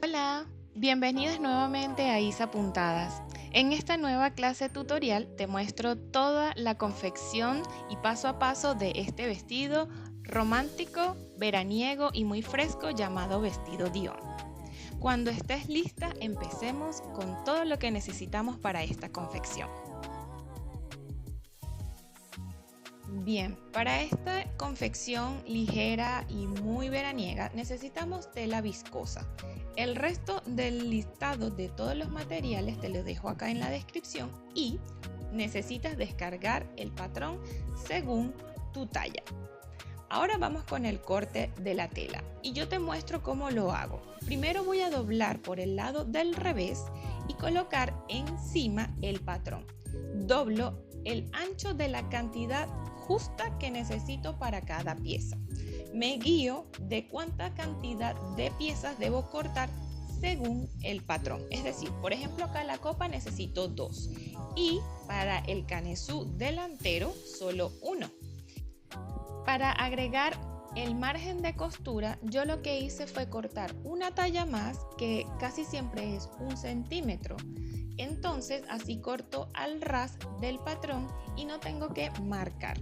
Hola, bienvenidas nuevamente a ISA Puntadas. En esta nueva clase tutorial te muestro toda la confección y paso a paso de este vestido romántico, veraniego y muy fresco llamado vestido Dior. Cuando estés lista, empecemos con todo lo que necesitamos para esta confección. Bien, para esta confección ligera y muy veraniega necesitamos tela viscosa. El resto del listado de todos los materiales te lo dejo acá en la descripción y necesitas descargar el patrón según tu talla. Ahora vamos con el corte de la tela y yo te muestro cómo lo hago. Primero voy a doblar por el lado del revés y colocar encima el patrón. Doblo el ancho de la cantidad justa que necesito para cada pieza. Me guío de cuánta cantidad de piezas debo cortar según el patrón. Es decir, por ejemplo, acá la copa necesito 2 y para el canesú delantero solo 1. Para agregar el margen de costura, yo lo que hice fue cortar una talla más, que casi siempre es 1 centímetro. Entonces así corto al ras del patrón y no tengo que marcar.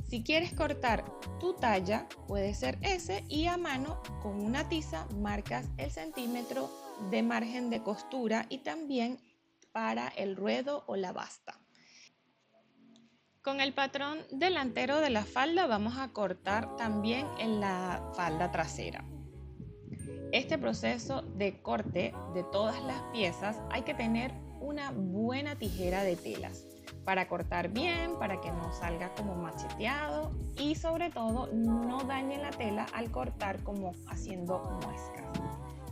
Si quieres cortar tu talla, puede ser ese, y a mano con una tiza marcas el centímetro de margen de costura y también para el ruedo o la basta. Con el patrón delantero de la falda vamos a cortar también en la falda trasera. Este proceso de corte de todas las piezas hay que tener una buena tijera de telas para cortar bien, para que no salga como macheteado y sobre todo no dañe la tela al cortar como haciendo muescas.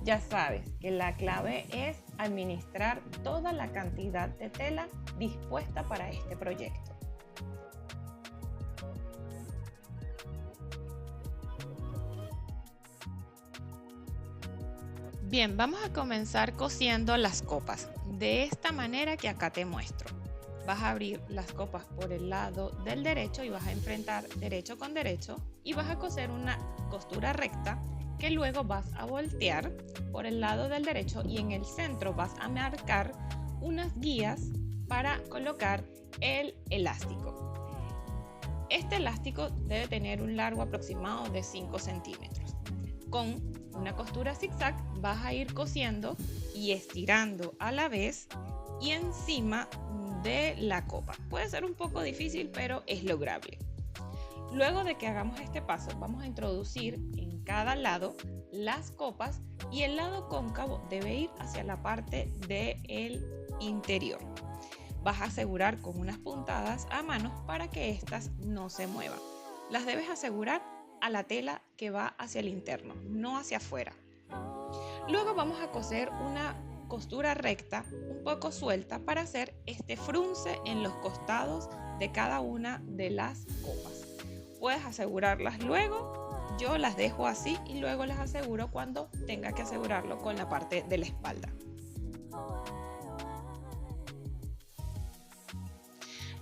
Ya sabes que la clave es administrar toda la cantidad de tela dispuesta para este proyecto. Bien, vamos a comenzar cosiendo las copas de esta manera que acá te muestro. Vas a abrir las copas por el lado del derecho y vas a enfrentar derecho con derecho y vas a coser una costura recta que luego vas a voltear por el lado del derecho y en el centro vas a marcar unas guías para colocar el elástico. Este elástico debe tener un largo aproximado de 5 centímetros. Con una costura zigzag vas a ir cosiendo y estirando a la vez y encima de la copa. Puede ser un poco difícil, pero es lograble. Luego de que hagamos este paso, vamos a introducir en cada lado las copas y el lado cóncavo debe ir hacia la parte del interior. Vas a asegurar con unas puntadas a mano para que estas no se muevan. Las debes asegurar a la tela que va hacia el interno, no hacia afuera. Luego vamos a coser una costura recta un poco suelta para hacer este frunce en los costados de cada una de las copas. Puedes asegurarlas luego, yo las dejo así y luego las aseguro cuando tenga que asegurarlo con la parte de la espalda.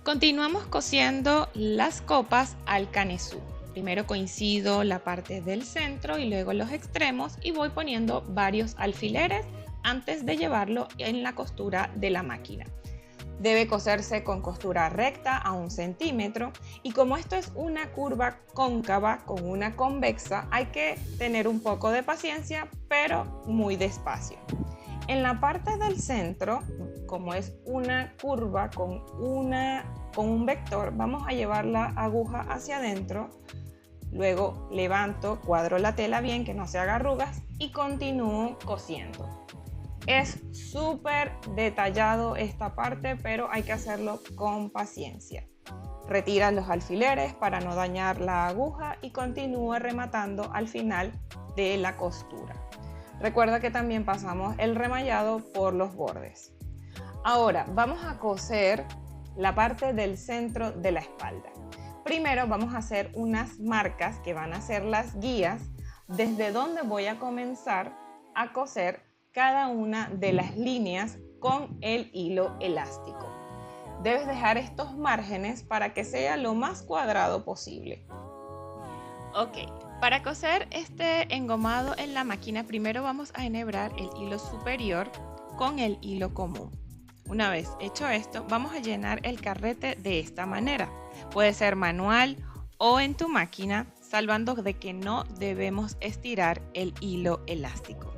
Continuamos cosiendo las copas al canesú. Primero coincido la parte del centro y luego los extremos y voy poniendo varios alfileres antes de llevarlo en la costura de la máquina. Debe coserse con costura recta a 1 centímetro y como esto es una curva cóncava con una convexa, hay que tener un poco de paciencia, pero muy despacio. En la parte del centro, como es una curva con un vector, vamos a llevar la aguja hacia adentro. Luego levanto, cuadro la tela bien, que no se haga arrugas y continúo cosiendo. Es súper detallado esta parte, pero hay que hacerlo con paciencia. Retira los alfileres para no dañar la aguja y continúo rematando al final de la costura. Recuerda que también pasamos el remallado por los bordes. Ahora vamos a coser la parte del centro de la espalda. Primero vamos a hacer unas marcas que van a ser las guías desde donde voy a comenzar a coser cada una de las líneas con el hilo elástico. Debes dejar estos márgenes para que sea lo más cuadrado posible. Ok, Para coser este engomado en la máquina, primero vamos a enhebrar el hilo superior con el hilo común. Una vez hecho esto, vamos a llenar el carrete de esta manera. Puede ser manual o en tu máquina, salvando de que no debemos estirar el hilo elástico.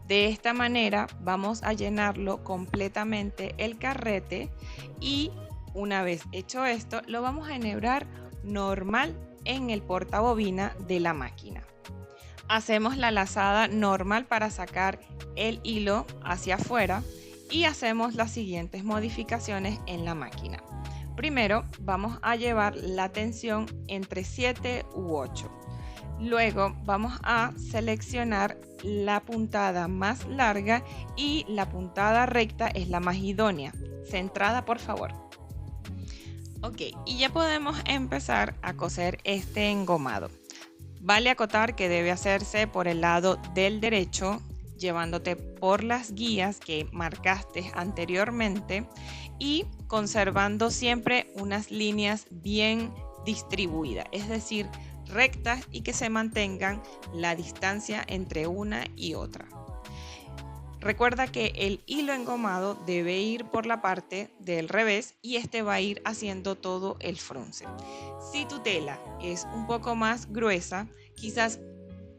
De esta manera vamos a llenarlo completamente el carrete y una vez hecho esto, lo vamos a enhebrar normal en el portabobina de la máquina. Hacemos la lazada normal para sacar el hilo hacia afuera y hacemos las siguientes modificaciones en la máquina. Primero vamos a llevar la tensión entre 7 u 8. Luego vamos a seleccionar la puntada más larga y la puntada recta es la más idónea. Centrada, por favor. Ok, y ya podemos empezar a coser este engomado. Vale acotar que debe hacerse por el lado del derecho, llevándote por las guías que marcaste anteriormente y conservando siempre unas líneas bien distribuidas, es decir, rectas y que se mantengan la distancia entre una y otra. Recuerda que el hilo engomado debe ir por la parte del revés y este va a ir haciendo todo el frunce. Si tu tela es un poco más gruesa, quizás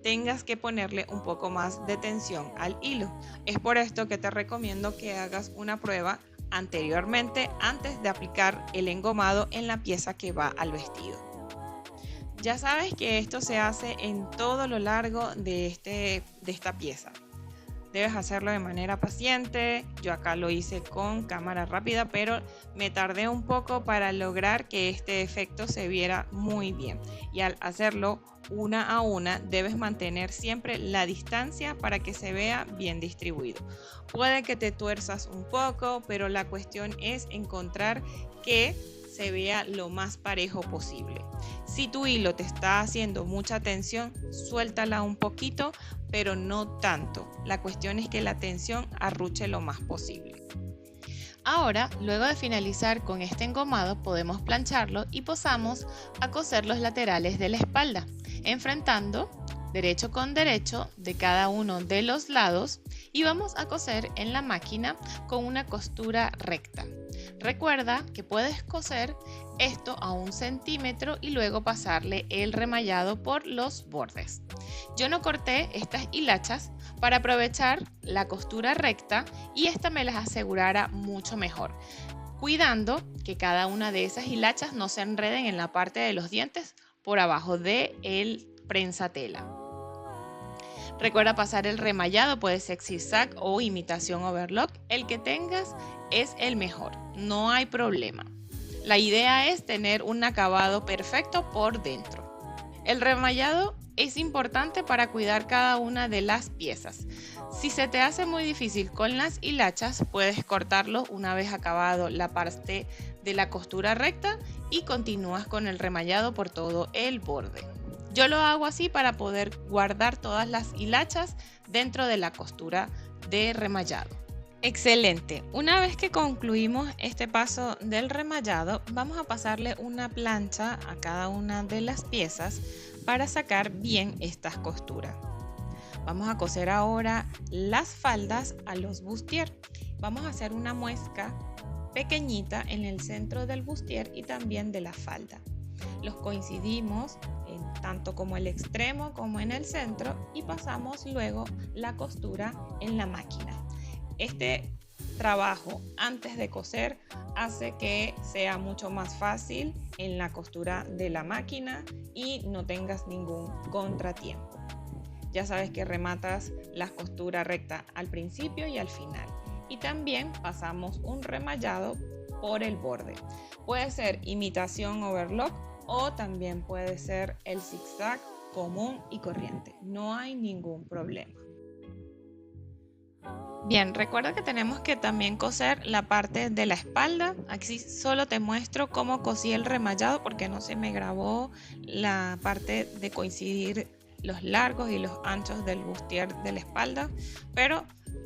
tengas que ponerle un poco más de tensión al hilo. Es por esto que te recomiendo que hagas una prueba anteriormente antes de aplicar el engomado en la pieza que va al vestido. Ya sabes que esto se hace en todo lo largo de esta pieza. Debes hacerlo de manera paciente. Yo acá lo hice con cámara rápida, pero me tardé un poco para lograr que este efecto se viera muy bien. Y al hacerlo una a una, debes mantener siempre la distancia para que se vea bien distribuido. Puede que te tuerzas un poco, pero la cuestión es encontrar que se vea lo más parejo posible. Si tu hilo te está haciendo mucha tensión, suéltala un poquito, pero no tanto. La cuestión es que la tensión arruche lo más posible. Ahora, luego de finalizar con este engomado, podemos plancharlo y pasamos a coser los laterales de la espalda, enfrentando derecho con derecho de cada uno de los lados y vamos a coser en la máquina con una costura recta. Recuerda que puedes coser esto a 1 centímetro y luego pasarle el remallado por los bordes. Yo no corté estas hilachas para aprovechar la costura recta y esta me las asegurara mucho mejor, cuidando que cada una de esas hilachas no se enreden en la parte de los dientes por abajo del prensatela. Recuerda pasar el remallado, puede ser zigzag o imitación overlock, el que tengas es el mejor, no hay problema. La idea es tener un acabado perfecto por dentro. El remallado es importante para cuidar cada una de las piezas. Si se te hace muy difícil con las hilachas, puedes cortarlo una vez acabado la parte de la costura recta y continúas con el remallado por todo el borde. Yo lo hago así para poder guardar todas las hilachas dentro de la costura de remallado. Excelente. Una vez que concluimos este paso del remallado, vamos a pasarle una plancha a cada una de las piezas para sacar bien estas costuras. Vamos a coser ahora las faldas a los bustier. Vamos a hacer una muesca pequeñita en el centro del bustier y también de la falda. Los coincidimos tanto como el extremo como en el centro y pasamos luego la costura en la máquina. Este trabajo antes de coser hace que sea mucho más fácil en la costura de la máquina y no tengas ningún contratiempo. Ya sabes que rematas la costura recta al principio y al final. Y también pasamos un remallado por el borde. Puede ser imitación overlock o también puede ser el zigzag común y corriente. No hay ningún problema. Bien, recuerda que tenemos que también coser la parte de la espalda. Aquí solo te muestro cómo cosí el remallado porque no se me grabó la parte de coincidir los largos y los anchos del bustier de la espalda, pero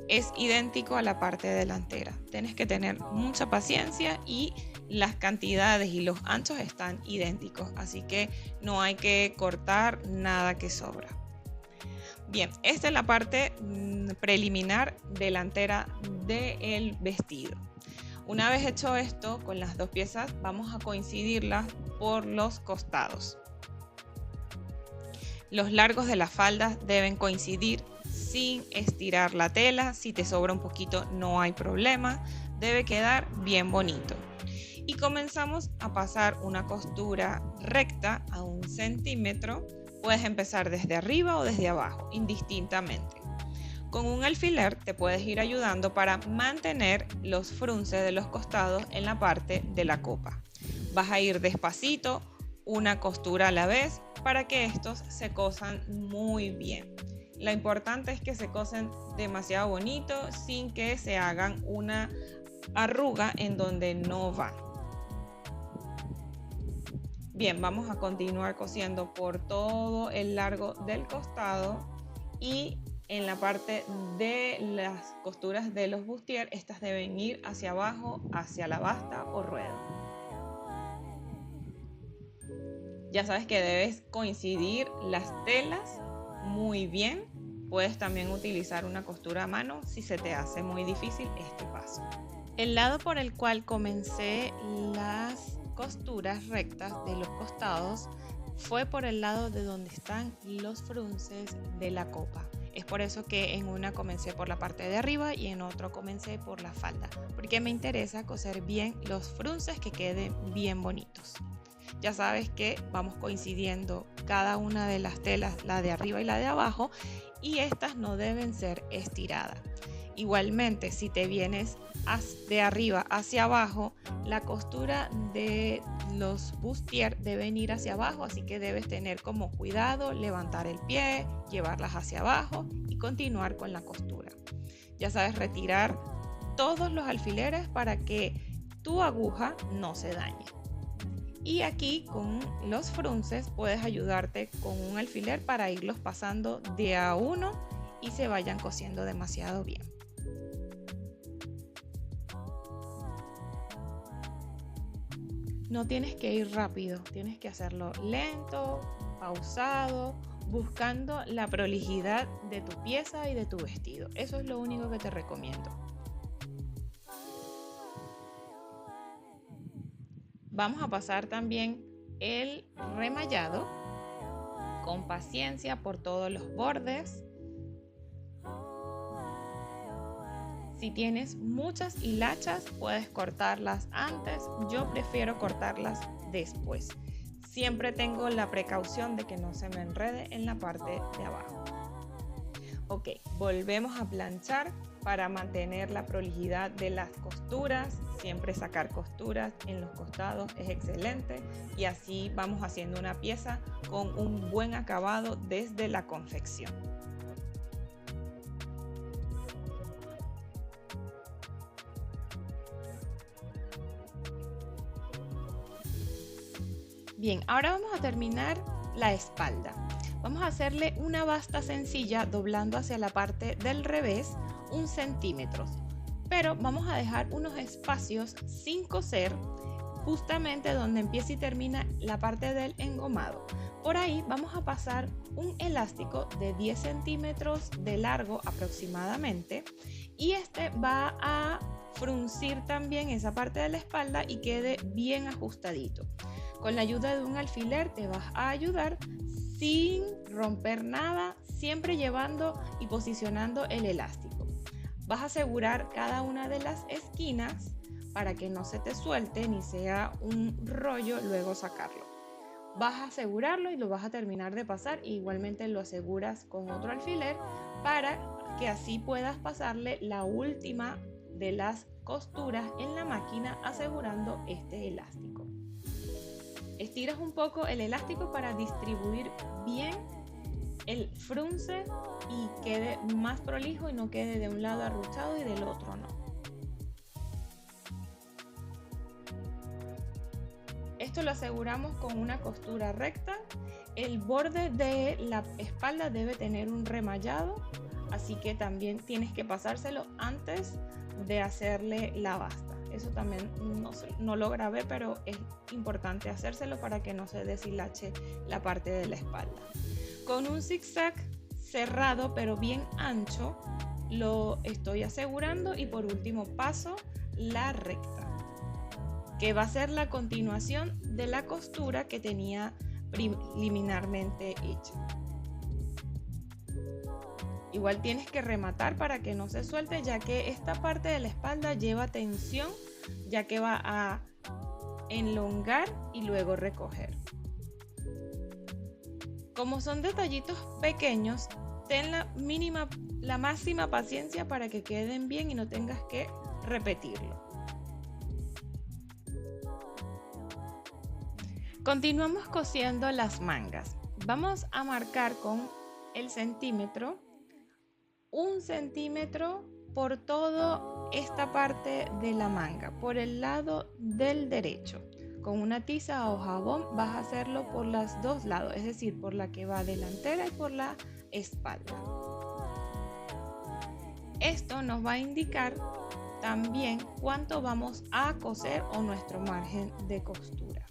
es idéntico a la parte delantera. Tienes que tener mucha paciencia y las cantidades y los anchos están idénticos, así que no hay que cortar nada que sobra. Bien, esta es la parte preliminar delantera del vestido. Una vez hecho esto, con las dos piezas vamos a coincidirlas por los costados. Los largos de las faldas deben coincidir sin estirar la tela. Si te sobra un poquito no hay problema, debe quedar bien bonito. Y comenzamos a pasar una costura recta a 1 centímetro. Puedes empezar desde arriba o desde abajo, indistintamente. Con un alfiler te puedes ir ayudando para mantener los frunces de los costados en la parte de la copa. Vas a ir despacito, una costura a la vez, para que estos se cosan muy bien. Lo importante es que se cosen demasiado bonito sin que se hagan una arruga en donde no va. Bien, vamos a continuar cosiendo por todo el largo del costado y en la parte de las costuras de los bustier, estas deben ir hacia abajo, hacia la basta o ruedo. Ya sabes que debes coincidir las telas muy bien. Puedes también utilizar una costura a mano si se te hace muy difícil este paso. El lado por el cual comencé las costuras rectas de los costados fue por el lado de donde están los frunces de la copa. Es por eso que en una comencé por la parte de arriba y en otro comencé por la falda, porque me interesa coser bien los frunces, que queden bien bonitos. Ya sabes que vamos coincidiendo cada una de las telas, la de arriba y la de abajo, y estas no deben ser estiradas. Igualmente, si te vienes de arriba hacia abajo, la costura de los bustier deben ir hacia abajo, así que debes tener como cuidado, levantar el pie, llevarlas hacia abajo y continuar con la costura. Ya sabes, retirar todos los alfileres para que tu aguja no se dañe. Y aquí con los frunces puedes ayudarte con un alfiler para irlos pasando de a uno y se vayan cosiendo demasiado bien. No tienes que ir rápido, tienes que hacerlo lento, pausado, buscando la prolijidad de tu pieza y de tu vestido. Eso es lo único que te recomiendo. Vamos a pasar también el remallado con paciencia por todos los bordes. Si tienes muchas hilachas, puedes cortarlas antes. Yo prefiero cortarlas después. Siempre tengo la precaución de que no se me enrede en la parte de abajo. Ok, volvemos a planchar para mantener la prolijidad de las costuras. Siempre sacar costuras en los costados es excelente y así vamos haciendo una pieza con un buen acabado desde la confección. Bien, ahora vamos a terminar la espalda. Vamos a hacerle una basta sencilla doblando hacia la parte del revés 1 centímetro. Pero vamos a dejar unos espacios sin coser justamente donde empieza y termina la parte del engomado. Por ahí vamos a pasar un elástico de 10 centímetros de largo aproximadamente y este va a fruncir también esa parte de la espalda y quede bien ajustadito. Con la ayuda de un alfiler te vas a ayudar sin romper nada, siempre llevando y posicionando el elástico. Vas a asegurar cada una de las esquinas para que no se te suelte ni sea un rollo luego sacarlo. Vas a asegurarlo y lo vas a terminar de pasar e igualmente lo aseguras con otro alfiler para que así puedas pasarle la última de las costuras en la máquina asegurando este elástico. Estiras un poco el elástico para distribuir bien el frunce y quede más prolijo y no quede de un lado arruchado y del otro no. Esto lo aseguramos con una costura recta. El borde de la espalda debe tener un remallado, así que también tienes que pasárselo antes de hacerle la basta. Eso también no lo grabé, pero es importante hacérselo para que no se deshilache la parte de la espalda. Con un zigzag cerrado pero bien ancho lo estoy asegurando, y por último paso la recta, que va a ser la continuación de la costura que tenía preliminarmente hecha. Igual tienes que rematar para que no se suelte, ya que esta parte de la espalda lleva tensión, ya que va a enlongar y luego recoger. Como son detallitos pequeños, ten la máxima paciencia para que queden bien y no tengas que repetirlo. Continuamos cosiendo las mangas. Vamos a marcar con el centímetro 1 centímetro por toda esta parte de la manga, por el lado del derecho. Con una tiza o jabón vas a hacerlo por los dos lados, es decir, por la que va delantera y por la espalda. Esto nos va a indicar también cuánto vamos a coser o nuestro margen de costura.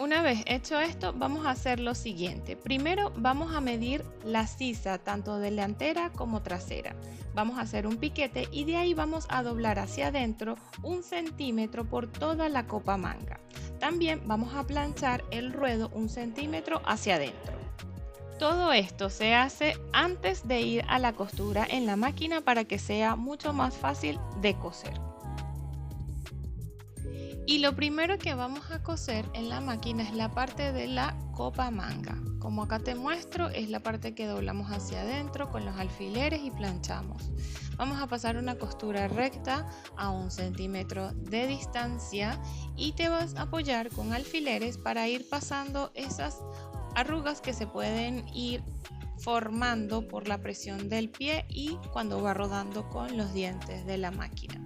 Una vez hecho esto, vamos a hacer lo siguiente. Primero vamos a medir la sisa, tanto delantera como trasera. Vamos a hacer un piquete y de ahí vamos a doblar hacia adentro 1 centímetro por toda la copa manga. También vamos a planchar el ruedo 1 centímetro hacia adentro. Todo esto se hace antes de ir a la costura en la máquina para que sea mucho más fácil de coser. Y lo primero que vamos a coser en la máquina es la parte de la copa manga. Como acá te muestro, es la parte que doblamos hacia adentro con los alfileres y planchamos. Vamos a pasar una costura recta a 1 centímetro de distancia y te vas a apoyar con alfileres para ir pasando esas arrugas que se pueden ir formando por la presión del pie y cuando va rodando con los dientes de la máquina.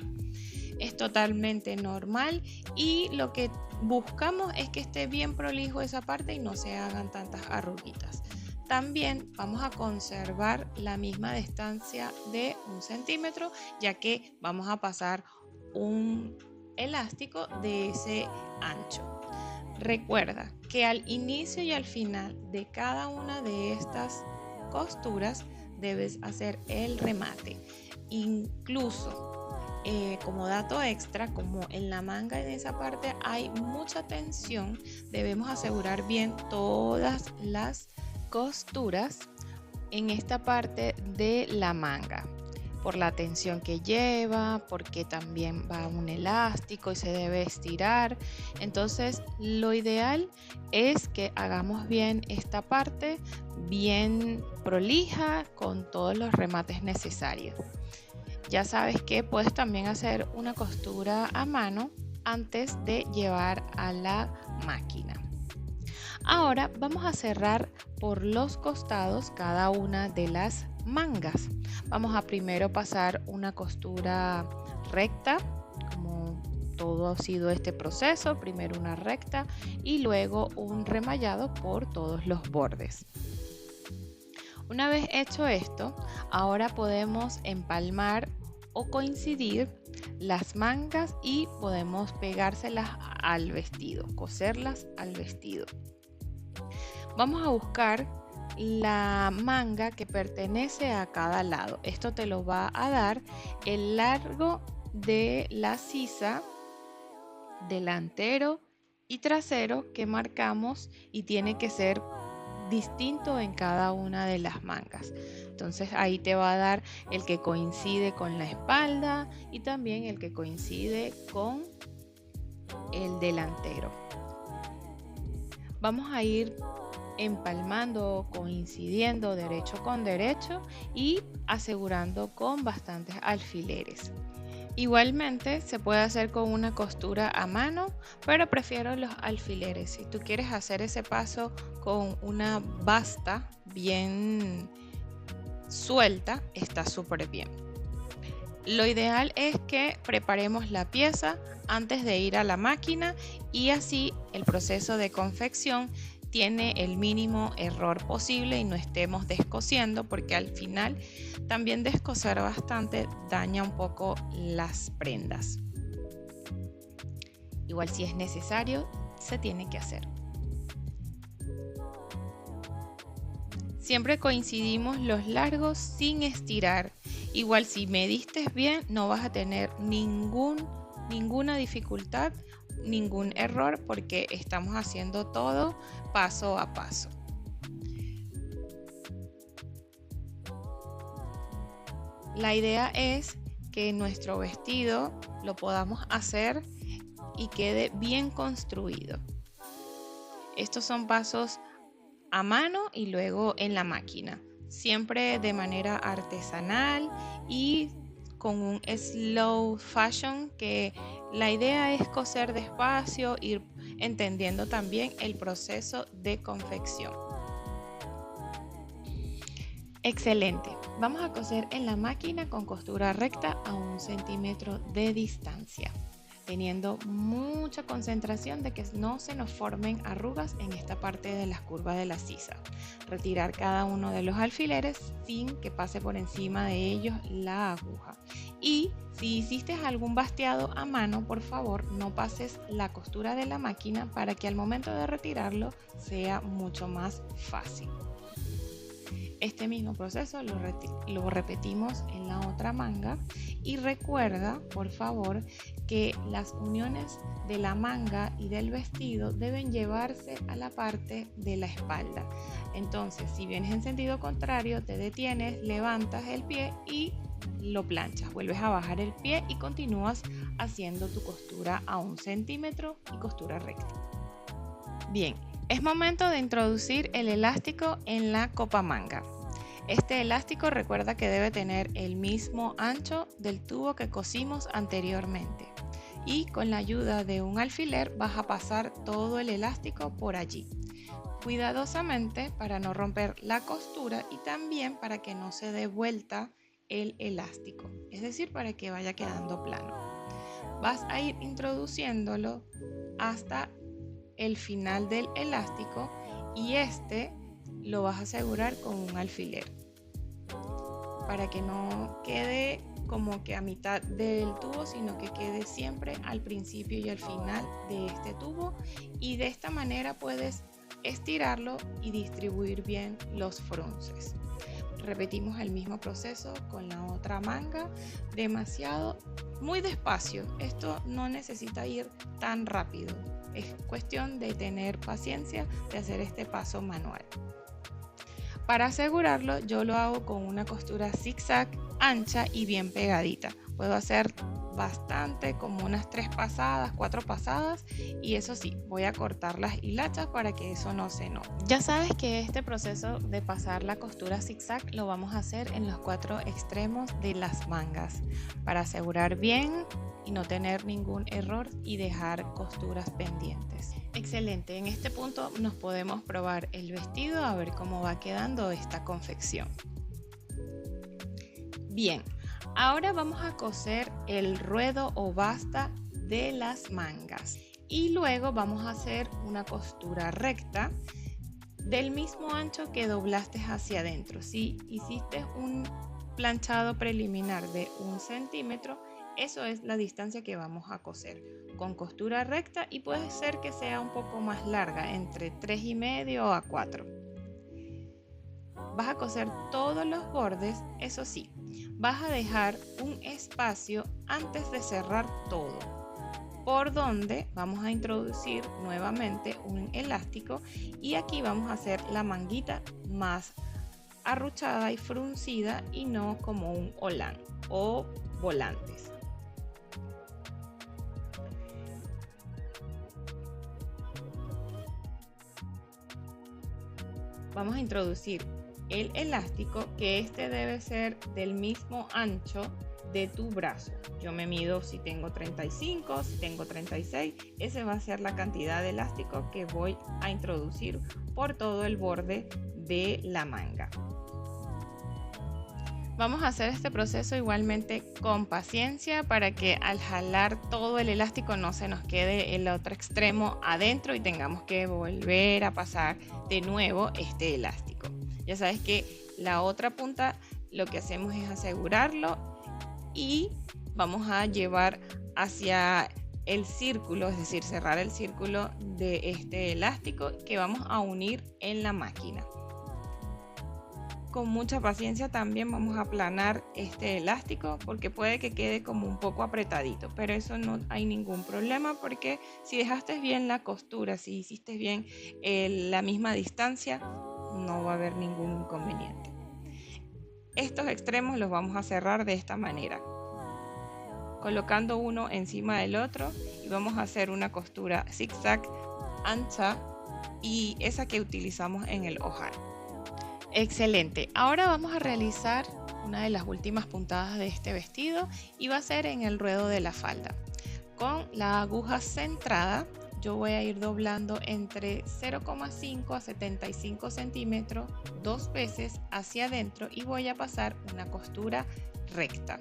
Es totalmente normal y lo que buscamos es que esté bien prolijo esa parte y no se hagan tantas arruguitas. También vamos a conservar la misma distancia de 1 centímetro, ya que vamos a pasar un elástico de ese ancho. Recuerda que al inicio y al final de cada una de estas costuras debes hacer el remate. Incluso como dato extra, como en la manga en esa parte hay mucha tensión, debemos asegurar bien todas las costuras en esta parte de la manga, por la tensión que lleva, porque también va un elástico y se debe estirar. Entonces lo ideal es que hagamos bien esta parte bien prolija con todos los remates necesarios. Ya sabes que puedes también hacer una costura a mano antes de llevar a la máquina. Ahora vamos a cerrar por los costados cada una de las mangas. Vamos a primero pasar una costura recta, como todo ha sido este proceso. Primero una recta y luego un remallado por todos los bordes. Una vez hecho esto, ahora podemos empalmar o coincidir las mangas y podemos pegárselas al vestido, coserlas al vestido. Vamos a buscar la manga que pertenece a cada lado. Esto te lo va a dar el largo de la sisa delantero y trasero que marcamos y tiene que ser distinto en cada una de las mangas. Entonces ahí te va a dar el que coincide con la espalda y también el que coincide con el delantero. Vamos a ir empalmando, coincidiendo derecho con derecho y asegurando con bastantes alfileres. Igualmente se puede hacer con una costura a mano, pero prefiero los alfileres. Si tú quieres hacer ese paso con una basta bien suelta, está súper bien. Lo ideal es que preparemos la pieza antes de ir a la máquina y así el proceso de confección tiene el mínimo error posible y no estemos descosiendo, porque al final también descoser bastante daña un poco las prendas. Igual si es necesario, se tiene que hacer. Siempre coincidimos los largos sin estirar. Igual si mediste bien, no vas a tener ninguna dificultad, ningún error, porque estamos haciendo todo paso a paso. La idea es que nuestro vestido lo podamos hacer y quede bien construido. Estos son pasos a mano y luego en la máquina, siempre de manera artesanal y con un slow fashion, que la idea es coser despacio, ir entendiendo también el proceso de confección. Excelente. Vamos a coser en la máquina con costura recta a 1 centímetro de distancia, teniendo mucha concentración de que no se nos formen arrugas en esta parte de las curvas de la sisa. Retirar cada uno de los alfileres sin que pase por encima de ellos la aguja. Y si hiciste algún basteado a mano, por favor no pases la costura de la máquina para que al momento de retirarlo sea mucho más fácil. Este mismo proceso lo repetimos en la otra manga, y recuerda, por favor, que las uniones de la manga y del vestido deben llevarse a la parte de la espalda. Entonces, si vienes en sentido contrario, te detienes, levantas el pie y lo planchas. Vuelves a bajar el pie y continúas haciendo tu costura a 1 centímetro y costura recta. Bien. Es momento de introducir el elástico en la copa manga. Este elástico recuerda que debe tener el mismo ancho del tubo que cosimos anteriormente. Y con la ayuda de un alfiler vas a pasar todo el elástico por allí. Cuidadosamente para no romper la costura y también para que no se dé vuelta el elástico. Es decir, para que vaya quedando plano. Vas a ir introduciéndolo hasta el final del elástico y este lo vas a asegurar con un alfiler para que no quede como que a mitad del tubo, sino que quede siempre al principio y al final de este tubo, y de esta manera puedes estirarlo y distribuir bien los frunces. Repetimos el mismo proceso con la otra manga, muy despacio. Esto no necesita ir tan rápido. Es cuestión de tener paciencia, de hacer este paso manual. Para asegurarlo, yo lo hago con una costura zigzag ancha y bien pegadita. Puedo hacer bastante, como unas 3 pasadas, 4 pasadas, y eso sí, voy a cortar las hilachas para que eso no se note. Ya sabes que este proceso de pasar la costura zigzag lo vamos a hacer en los 4 extremos de las mangas para asegurar bien y no tener ningún error y dejar costuras pendientes. Excelente, en este punto nos podemos probar el vestido a ver cómo va quedando esta confección. Bien, ahora vamos a coser el ruedo o basta de las mangas y luego vamos a hacer una costura recta del mismo ancho que doblaste hacia adentro. Si hiciste un planchado preliminar de 1 centímetro, eso es la distancia que vamos a coser con costura recta, y puede ser que sea un poco más larga, entre 3,5 a 4. Vas a coser todos los bordes, eso sí, vas a dejar un espacio antes de cerrar todo, por donde vamos a introducir nuevamente un elástico, y aquí vamos a hacer la manguita más arruchada y fruncida y no como un holán o volantes. Vamos a introducir el elástico, que este debe ser del mismo ancho de tu brazo. Yo me mido si tengo 35, si tengo 36, ese va a ser la cantidad de elástico que voy a introducir por todo el borde de la manga. Vamos a hacer este proceso igualmente con paciencia para que al jalar todo el elástico no se nos quede el otro extremo adentro y tengamos que volver a pasar de nuevo este elástico. Ya sabes que la otra punta lo que hacemos es asegurarlo y vamos a llevar hacia el círculo, es decir, cerrar el círculo de este elástico que vamos a unir en la máquina. Con mucha paciencia también vamos a aplanar este elástico porque puede que quede como un poco apretadito, pero eso no hay ningún problema porque si dejaste bien la costura, si hiciste bien la misma distancia, no va a haber ningún inconveniente. Estos extremos los vamos a cerrar de esta manera, colocando uno encima del otro, y vamos a hacer una costura zigzag ancha y esa que utilizamos en el ojal. Excelente, ahora vamos a realizar una de las últimas puntadas de este vestido y va a ser en el ruedo de la falda. Con la aguja centrada yo voy a ir doblando entre 0,5 a 75 centímetros 2 veces hacia adentro y voy a pasar una costura recta.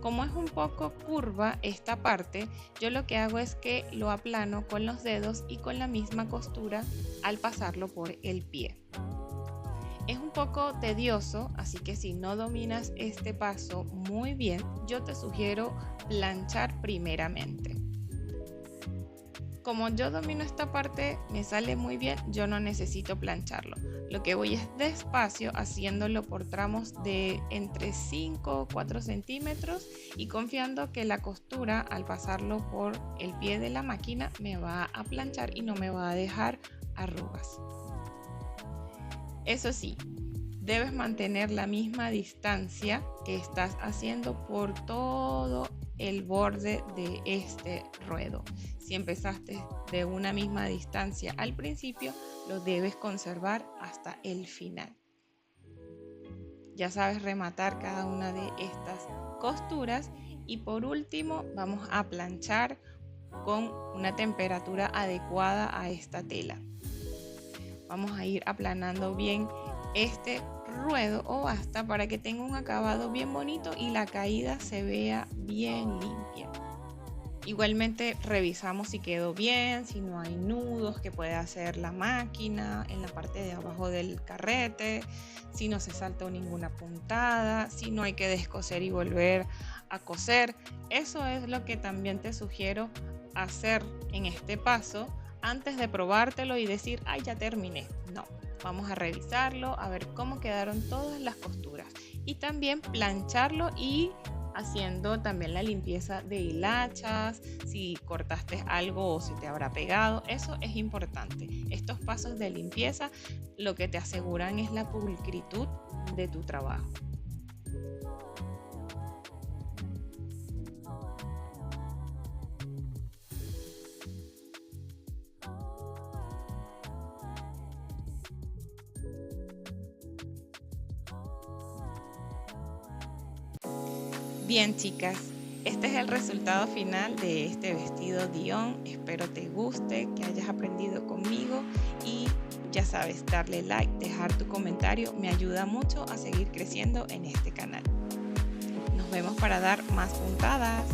Como es un poco curva esta parte, yo lo que hago es que lo aplano con los dedos y con la misma costura al pasarlo por el pie. Es un poco tedioso, así que si no dominas este paso muy bien, yo te sugiero planchar primeramente. Como yo domino esta parte, me sale muy bien, yo no necesito plancharlo. Lo que voy es despacio, haciéndolo por tramos de entre 5 o 4 centímetros y confiando que la costura, al pasarlo por el pie de la máquina, me va a planchar y no me va a dejar arrugas. Eso sí, debes mantener la misma distancia que estás haciendo por todo el borde de este ruedo. Si empezaste de una misma distancia al principio, lo debes conservar hasta el final. Ya sabes rematar cada una de estas costuras y por último vamos a planchar con una temperatura adecuada a esta tela. Vamos a ir aplanando bien este ruedo o basta para que tenga un acabado bien bonito y la caída se vea bien limpia. Igualmente revisamos si quedó bien, si no hay nudos que puede hacer la máquina en la parte de abajo del carrete, si no se saltó ninguna puntada, si no hay que descoser y volver a coser. Eso es lo que también te sugiero hacer en este paso antes de probártelo y decir, ay, ya terminé. No, vamos a revisarlo, a ver cómo quedaron todas las costuras y también plancharlo y haciendo también la limpieza de hilachas, si cortaste algo o si te habrá pegado, eso es importante. Estos pasos de limpieza lo que te aseguran es la pulcritud de tu trabajo. Bien, chicas, este es el resultado final de este vestido Dion. Espero te guste, que hayas aprendido conmigo y ya sabes, darle like, dejar tu comentario, me ayuda mucho a seguir creciendo en este canal. Nos vemos para dar más puntadas.